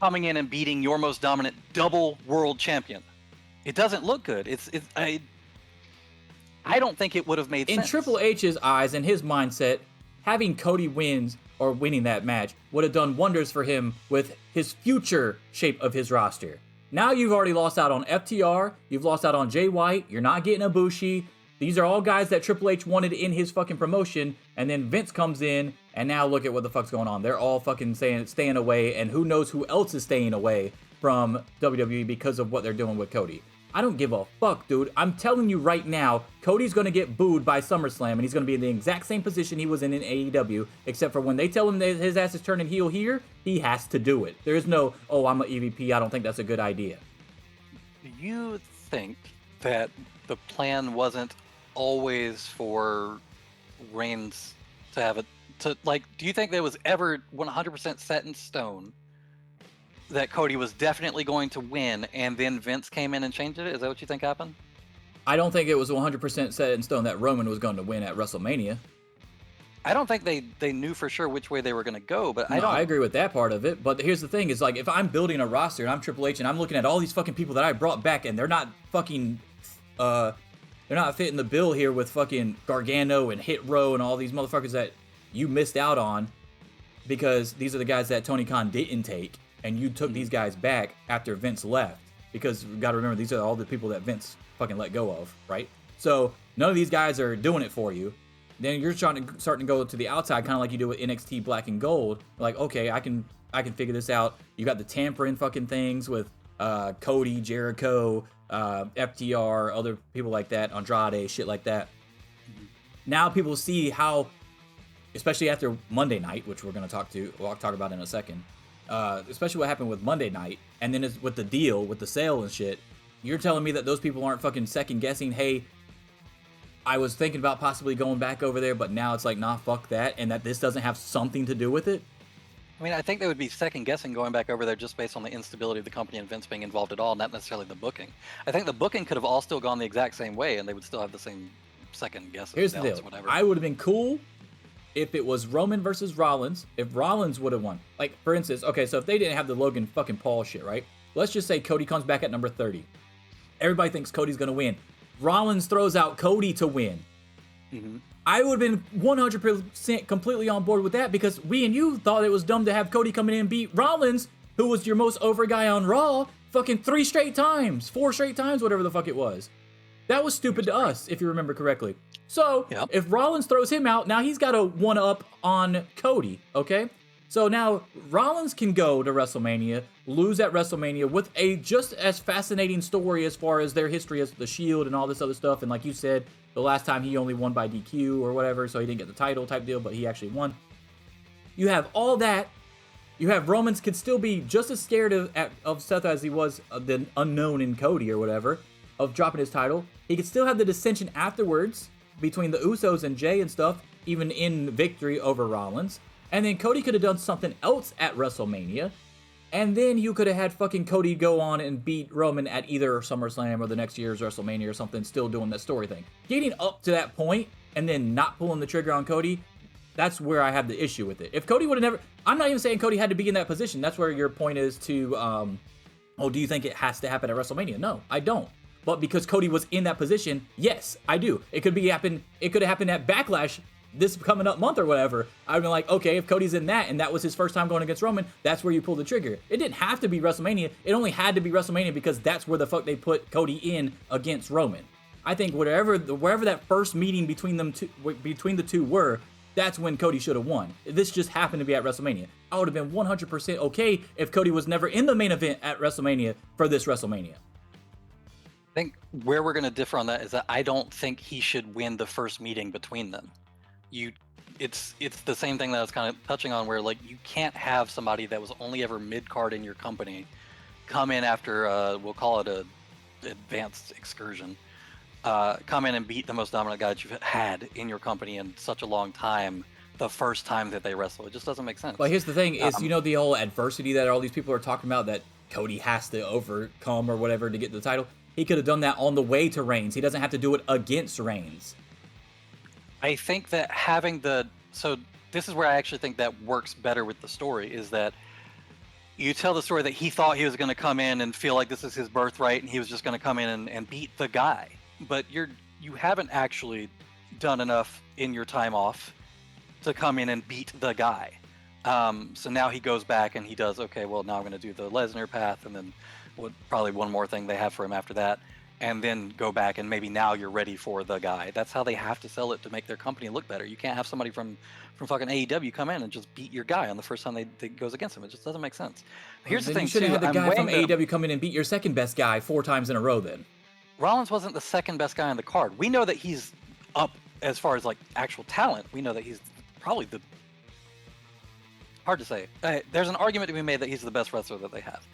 Coming in and beating your most dominant double world champion. It doesn't look good. I don't think it would have made sense.
In Triple H's eyes and his mindset, having Cody winning that match would have done wonders for him with his future shape of his roster. Now you've already lost out on FTR, you've lost out on Jay White, you're not getting Ibushi. These are all guys that Triple H wanted in his fucking promotion, and then Vince comes in, and now look at what the fuck's going on. They're all fucking staying away, and who knows who else is staying away from WWE because of what they're doing with Cody. I don't give a fuck, dude. I'm telling you right now, Cody's going to get booed by SummerSlam, and he's going to be in the exact same position he was in AEW, except for when they tell him that his ass is turning heel here, he has to do it. There's no, oh, I'm an EVP, I don't think that's a good idea.
Do you think that the plan wasn't always for Reigns to have do you think that was ever 100% set in stone that Cody was definitely going to win and then Vince came in and changed it? Is that what you think happened?
I don't think it was 100% set in stone that Roman was going to win at WrestleMania.
I don't think they knew for sure which way they were going to go, but
I agree with that part of it. But here's the thing is, like, if I'm building a roster and I'm Triple H and I'm looking at all these fucking people that I brought back and they're not fucking they're not fitting the bill here with fucking Gargano and Hit Row and all these motherfuckers that you missed out on because these are the guys that Tony Khan didn't take, and you took these guys back after Vince left, because you got to remember these are all the people that Vince fucking let go of, right? So none of these guys are doing it for you. Then you're starting to go to the outside, kind of like you do with NXT Black and Gold. Like, okay, I can figure this out. You got the tampering fucking things with Cody, Jericho, FTR, other people like that, Andrade, shit like that. Now people see how, especially after Monday night, which we're going to talk about in a second, especially what happened with Monday night, and then with the deal, with the sale and shit, you're telling me that those people aren't fucking second guessing, hey, I was thinking about possibly going back over there, but now it's like, nah, fuck that, and that this doesn't have something to do with it?
I mean, I think they would be second guessing going back over there just based on the instability of the company and Vince being involved at all, not necessarily the booking. I think the booking could have all still gone the exact same way, and they would still have the same second guesses.
Here's the deal.
Whatever.
I would have been cool if it was Roman versus Rollins, if Rollins would have won. Like, for instance, okay, so if they didn't have the Logan fucking Paul shit, right? Let's just say Cody comes back at number 30. Everybody thinks Cody's going to win. Rollins throws out Cody to win.
Mm-hmm.
I would have been 100% completely on board with that, because we and you thought it was dumb to have Cody come in and beat Rollins, who was your most over guy on Raw, fucking 4 straight times, whatever the fuck it was. That was stupid to us, if you remember correctly. So, if Rollins throws him out, now he's got a one-up on Cody, okay? So now Rollins can go to WrestleMania, lose at WrestleMania with a just as fascinating story as far as their history as the Shield and all this other stuff. And like you said, the last time he only won by DQ or whatever, so he didn't get the title type deal, but he actually won. You have all that. You have Roman's could still be just as scared of Seth as he was the unknown in Cody or whatever, of dropping his title. He could still have the dissension afterwards between the Usos and Jay and stuff, even in victory over Rollins. And then Cody could have done something else at WrestleMania. And then you could have had fucking Cody go on and beat Roman at either SummerSlam or the next year's WrestleMania or something, still doing that story thing. Getting up to that point and then not pulling the trigger on Cody, that's where I have the issue with it. If Cody would have never... I'm not even saying Cody had to be in that position. That's where your point is to... do you think it has to happen at WrestleMania? No, I don't. But because Cody was in that position, yes, I do. It could have happened at Backlash this coming up month or whatever. I'd be like, okay, if Cody's in that and that was his first time going against Roman, that's where you pull the trigger. It didn't have to be WrestleMania. It only had to be WrestleMania because that's where the fuck they put Cody in against Roman. I think wherever that first meeting between the two were, that's when Cody should have won. This just happened to be at WrestleMania. I would have been 100% okay if Cody was never in the main event at WrestleMania for this WrestleMania.
I think where we're going to differ on that is that I don't think he should win the first meeting between them. It's the same thing that I was kind of touching on, where like you can't have somebody that was only ever mid-card in your company come in after we'll call it a advanced excursion, come in and beat the most dominant guy that you've had in your company in such a long time the first time that they wrestle. It just doesn't make sense.
But here's the thing is, the whole adversity that all these people are talking about that Cody has to overcome or whatever to get the title? He could have done that on the way to Reigns. He doesn't have to do it against Reigns.
I think that so this is where I actually think that works better with the story, is that you tell the story that he thought he was going to come in and feel like this is his birthright and he was just going to come in and beat the guy. But you haven't actually done enough in your time off to come in and beat the guy. So now he goes back and he does, okay, well, now I'm going to do the Lesnar path, and then probably one more thing they have for him after that, and then go back and maybe now you're ready for the guy. That's how they have to sell it to make their company look better. You can't have somebody from fucking AEW come in and just beat your guy on the first time they goes against him. It just doesn't make sense. Here's the thing,
you should
too.
have had the guy from AEW come in and beat your second best guy 4 times in a row then.
Rollins wasn't the second best guy on the card. We know that he's up as far as like actual talent. We know that he's probably hard to say. There's an argument to be made that he's the best wrestler that they have.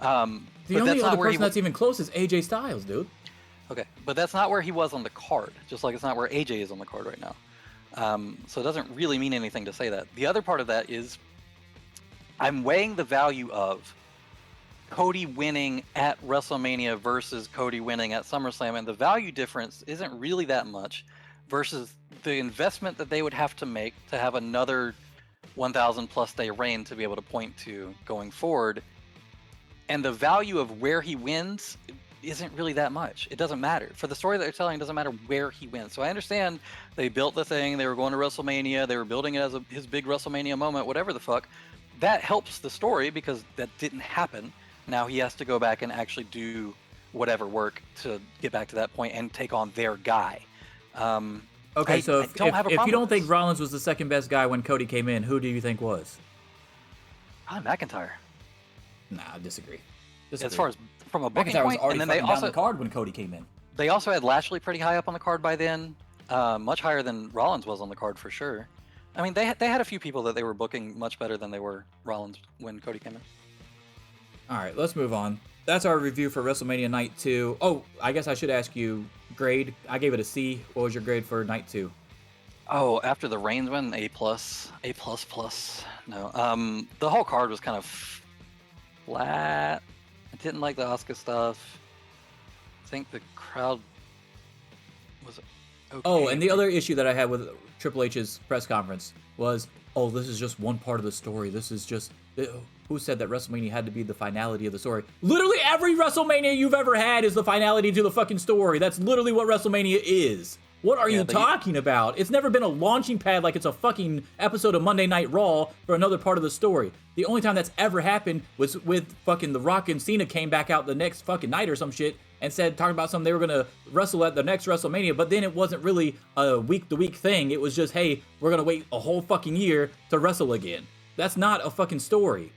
The only other person that's even close is AJ Styles, dude.
Okay, but that's not where he was on the card, just like it's not where AJ is on the card right now. So it doesn't really mean anything to say that. The other part of that is I'm weighing the value of Cody winning at WrestleMania versus Cody winning at SummerSlam, and the value difference isn't really that much versus the investment that they would have to make to have another 1,000 plus day reign to be able to point to going forward. And the value of where he wins isn't really that much. It doesn't matter. For the story that they're telling, it doesn't matter where he wins. So I understand they built the thing, they were going to WrestleMania, they were building it as his big WrestleMania moment, whatever the fuck. That helps the story because that didn't happen. Now he has to go back and actually do whatever work to get back to that point and take on their guy.
Okay, so if you don't think Rollins was the second best guy when Cody came in, who do you think was?
Probably McIntyre.
Nah, I disagree.
As far as from a booking
McIntyre was
point,
already
and then they
down
also
the card when Cody came in.
They also had Lashley pretty high up on the card by then, much higher than Rollins was on the card for sure. I mean, they had a few people that they were booking much better than they were Rollins when Cody came in.
All right, let's move on. That's our review for WrestleMania Night 2. Oh, I guess I should ask you grade. I gave it a C. What was your grade for Night 2?
Oh, after the Reigns win, A+. A++. No, the whole card was kind of flat. I didn't like the Asuka stuff. I think the crowd was okay.
Oh, and the other issue that I had with Triple H's press conference was, oh, this is just one part of the story. This is just... Who said that WrestleMania had to be the finality of the story? Literally every WrestleMania you've ever had is the finality to the fucking story. That's literally what WrestleMania is. What are you talking about? It's never been a launching pad like it's a fucking episode of Monday Night Raw for another part of the story. The only time that's ever happened was with fucking The Rock and Cena came back out the next fucking night or some shit and talking about something they were gonna wrestle at the next WrestleMania, but then it wasn't really a week-to-week thing. It was just, hey, we're gonna wait a whole fucking year to wrestle again. That's not a fucking story.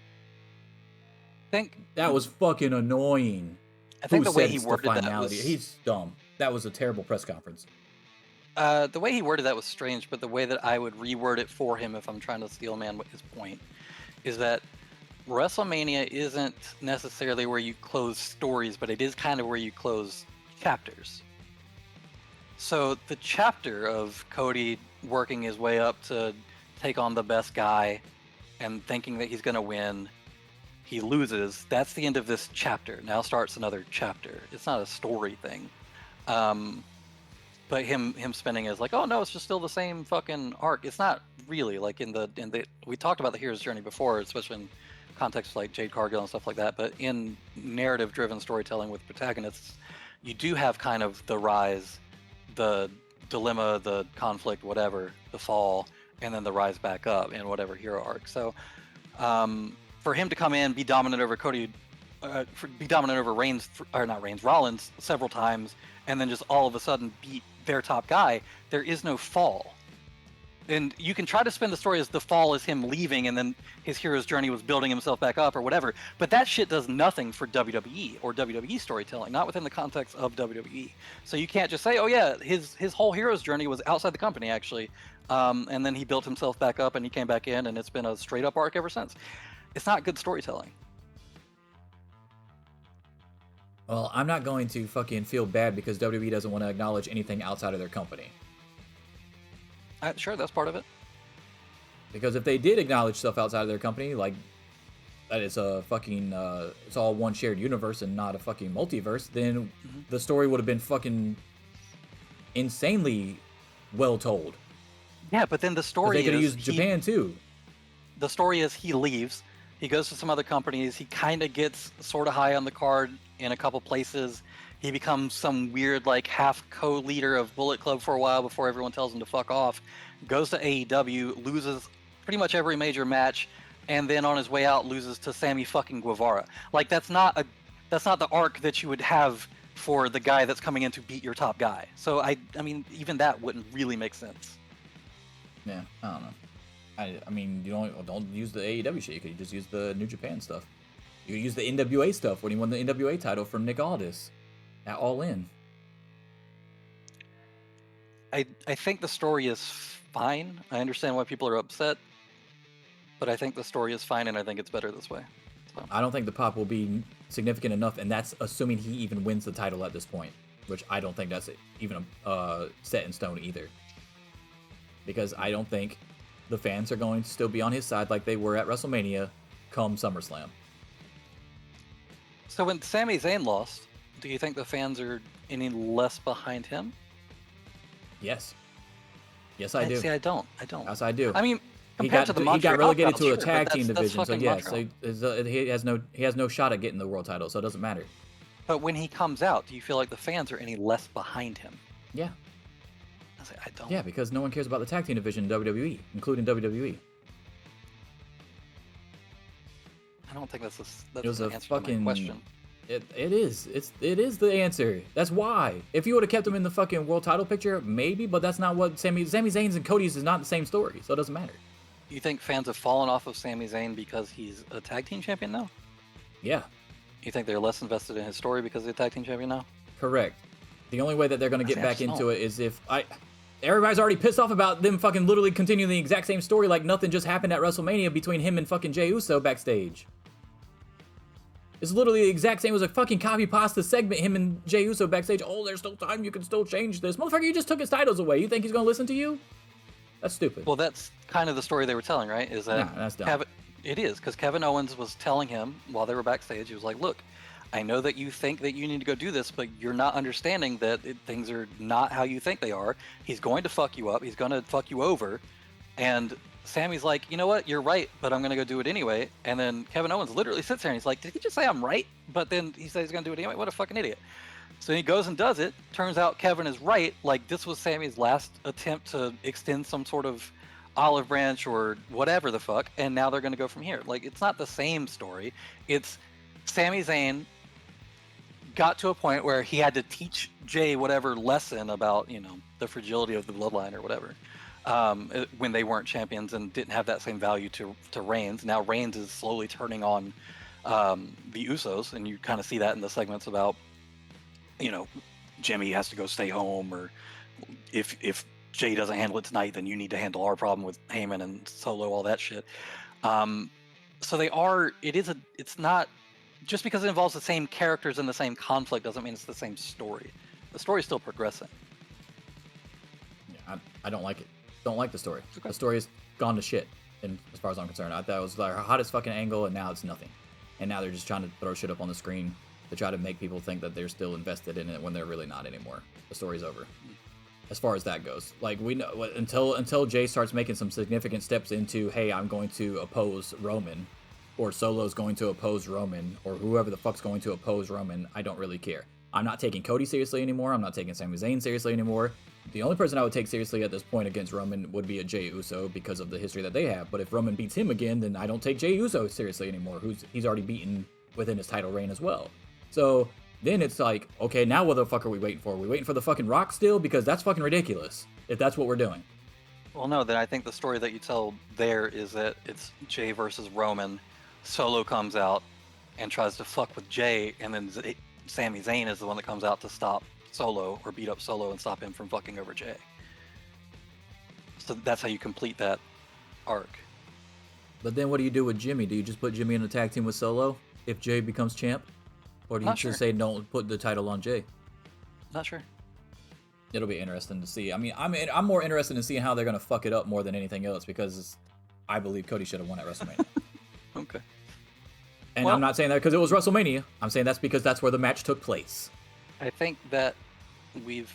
That was fucking annoying.
I think the way he worded that was...
He's dumb. That was a terrible press conference.
The way he worded that was strange, but the way that I would reword it for him if I'm trying to steel man his point is that WrestleMania isn't necessarily where you close stories, but it is kind of where you close chapters. So the chapter of Cody working his way up to take on the best guy and thinking that he's going to win, he loses. That's the end of this chapter. Now starts another chapter. It's not a story thing. But him spinning is like, oh no, it's just still the same fucking arc. It's not really like in the we talked about the hero's journey before, especially in context like Jade Cargill and stuff like that. But in narrative-driven storytelling with protagonists, you do have kind of the rise, the dilemma, the conflict, whatever, the fall, and then the rise back up in whatever hero arc. So for him to come in, be dominant over Cody, be dominant over Rollins several times, and then just all of a sudden beat their top guy, there is no fall. And you can try to spin the story as the fall is him leaving and then his hero's journey was building himself back up or whatever, but that shit does nothing for WWE or WWE storytelling, not within the context of WWE. So you can't just say, oh yeah, his whole hero's journey was outside the company actually, and then he built himself back up and he came back in and it's been a straight up arc ever since. It's not good storytelling.
Well, I'm not going to fucking feel bad because WWE doesn't want to acknowledge anything outside of their company.
Sure, that's part of it.
Because if they did acknowledge stuff outside of their company, like that it's a fucking, it's all one shared universe and not a fucking multiverse, then the story would have been fucking insanely well told.
Yeah, but then the story
They could have
is
used Japan too.
The story is he leaves. He goes to some other companies. He kind of gets sort of high on the card in a couple places. He becomes some weird, like, half co-leader of Bullet Club for a while before everyone tells him to fuck off. Goes to AEW, loses pretty much every major match, and then on his way out loses to Sammy fucking Guevara. Like, that's not the arc that you would have for the guy that's coming in to beat your top guy. So I mean, even that wouldn't really make sense.
Yeah, I don't know. I mean, you don't use the AEW shit. You could just use the New Japan stuff. You could use the NWA stuff when he won the NWA title from Nick Aldis at All In.
I think the story is fine. I understand why people are upset, but I think the story is fine, and I think it's better this way. So.
I don't think the pop will be significant enough, and that's assuming he even wins the title at this point, which I don't think that's even set in stone either. Because I don't think the fans are going to still be on his side like they were at WrestleMania come SummerSlam.
So when Sami Zayn lost, do you think the fans are any less behind him?
Yes. Yes, I do.
See, I don't.
Yes, I do.
I mean,
he
compared to the Montreal
got relegated
crowd,
to a tag team
that's
division, so
fucking
yes,
Montreal.
he has no shot at getting the world title, so it doesn't matter.
But when he comes out, do you feel like the fans are any less behind him?
Yeah.
I don't.
Yeah, because no one cares about the tag team division in WWE, including WWE.
I don't think that's
It was
the
a
answer
fucking
to my question.
It is. It is the answer. That's why. If you would have kept him in the fucking world title picture, maybe, but that's not what Sami Zayn's and Cody's is not the same story, so it doesn't matter.
You think fans have fallen off of Sami Zayn because he's a tag team champion now?
Yeah.
You think they're less invested in his story because he's a tag team champion now?
Correct. The only way that they're going to get back
just
into
don't.
it is if everybody's already pissed off about them fucking literally continuing the exact same story like nothing just happened at WrestleMania between him and fucking Jey Uso backstage. It's literally the exact same. It was a fucking copy pasta segment, him and Jey Uso backstage. Oh, there's still time. You can still change this. Motherfucker, you just took his titles away. You think he's going to listen to you? That's stupid.
Well, that's kind of the story they were telling, right? Is that
Nah, that's dumb.
It is, because Kevin Owens was telling him while they were backstage, he was like, look, I know that you think that you need to go do this, but you're not understanding that things are not how you think they are. He's going to fuck you up. He's going to fuck you over. And Sammy's like, you know what? You're right, but I'm going to go do it anyway. And then Kevin Owens literally sits there and he's like, did he just say I'm right? But then he says he's going to do it anyway. What a fucking idiot. So he goes and does it. Turns out Kevin is right. Like, this was Sammy's last attempt to extend some sort of olive branch or whatever the fuck. And now they're going to go from here. Like, it's not the same story. It's Sami Zayn got to a point where he had to teach Jay whatever lesson about, you know, the fragility of the bloodline or whatever. When they weren't champions and didn't have that same value to Reigns. Now Reigns is slowly turning on the Usos, and you kind of see that in the segments about, you know, Jimmy has to go stay home, or if Jay doesn't handle it tonight, then you need to handle our problem with Heyman and Solo, all that shit. So they are. It's not just because it involves the same characters and the same conflict doesn't mean it's the same story. The story's still progressing.
Yeah, I don't like it. Don't like the story.
Okay.
The story has gone to shit, and as far as I'm concerned. I thought it was like her hottest fucking angle, and now it's nothing. And now they're just trying to throw shit up on the screen to try to make people think that they're still invested in it when they're really not anymore. The story's over. As far as that goes, like we know until Jay starts making some significant steps into, hey, I'm going to oppose Roman, or Solo's going to oppose Roman, or whoever the fuck's going to oppose Roman, I don't really care. I'm not taking Cody seriously anymore. I'm not taking Sami Zayn seriously anymore. The only person I would take seriously at this point against Roman would be a Jey Uso because of the history that they have. But if Roman beats him again, then I don't take Jey Uso seriously anymore, he's already beaten within his title reign as well. So then it's like, okay, now what the fuck are we waiting for? Are we waiting for the fucking Rock still? Because that's fucking ridiculous if that's what we're doing.
Well, no, then I think the story that you tell there is that it's Jay versus Roman. Solo comes out and tries to fuck with Jay, and then Sami Zayn is the one that comes out to stop Solo or beat up Solo and stop him from fucking over Jay. So that's how you complete that arc.
But then what do you do with Jimmy? Do you just put Jimmy in a tag team with Solo if Jay becomes champ? Or do you
Not
just
sure.
say don't put the title on Jay?
Not sure.
It'll be interesting to see. I mean, I'm more interested in seeing how they're gonna fuck it up more than anything else because I believe Cody should have won at WrestleMania.
Okay.
And
Well-
I'm not saying that because it was WrestleMania. I'm saying that's because that's where the match took place.
I think that we've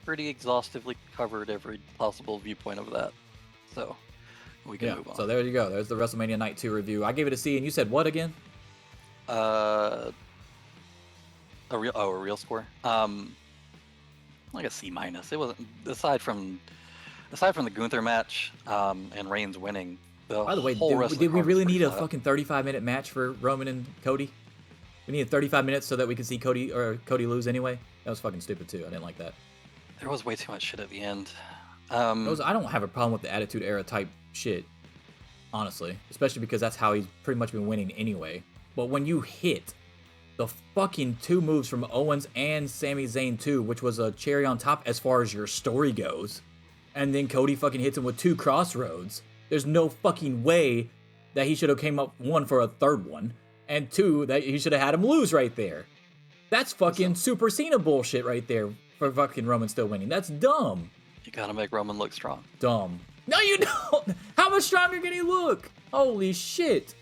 pretty exhaustively covered every possible viewpoint of that. So we can
Yeah.
move on.
So there you go. There's the WrestleMania Night 2 review. I gave it a C, and you said what again?
A real score. Like a C minus. It wasn't aside from the Gunther match, and Reigns winning.
By the way,
whole wrestling
did we
card was
really
pretty
need a
flat.
fucking 35-minute match for Roman and Cody? We needed 35 minutes so that we could see Cody lose anyway. That was fucking stupid too. I didn't like that.
There was way too much shit at the end.
I don't have a problem with the Attitude Era type shit, honestly, especially because that's how he's pretty much been winning anyway. But when you hit the fucking two moves from Owens and Sami Zayn too, which was a cherry on top as far as your story goes, and then Cody fucking hits him with two crossroads, there's no fucking way that he should have came up, one, for a third one, and two, that he should have had him lose right there. That's fucking Super Cena bullshit right there for fucking Roman still winning. That's dumb.
You gotta make Roman look strong.
Dumb. No, you don't. How much stronger can he look? Holy shit.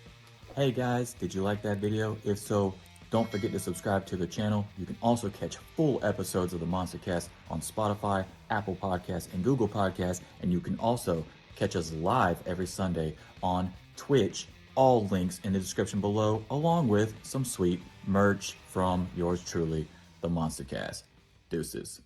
Hey guys, did you like that video? If so, don't forget to subscribe to the channel. You can also catch full episodes of the MonsterCast on Spotify, Apple Podcasts, and Google Podcasts. And you can also catch us live every Sunday on Twitch. All links in the description below, along with some sweet merch from yours truly, the MonsterCast. Deuces.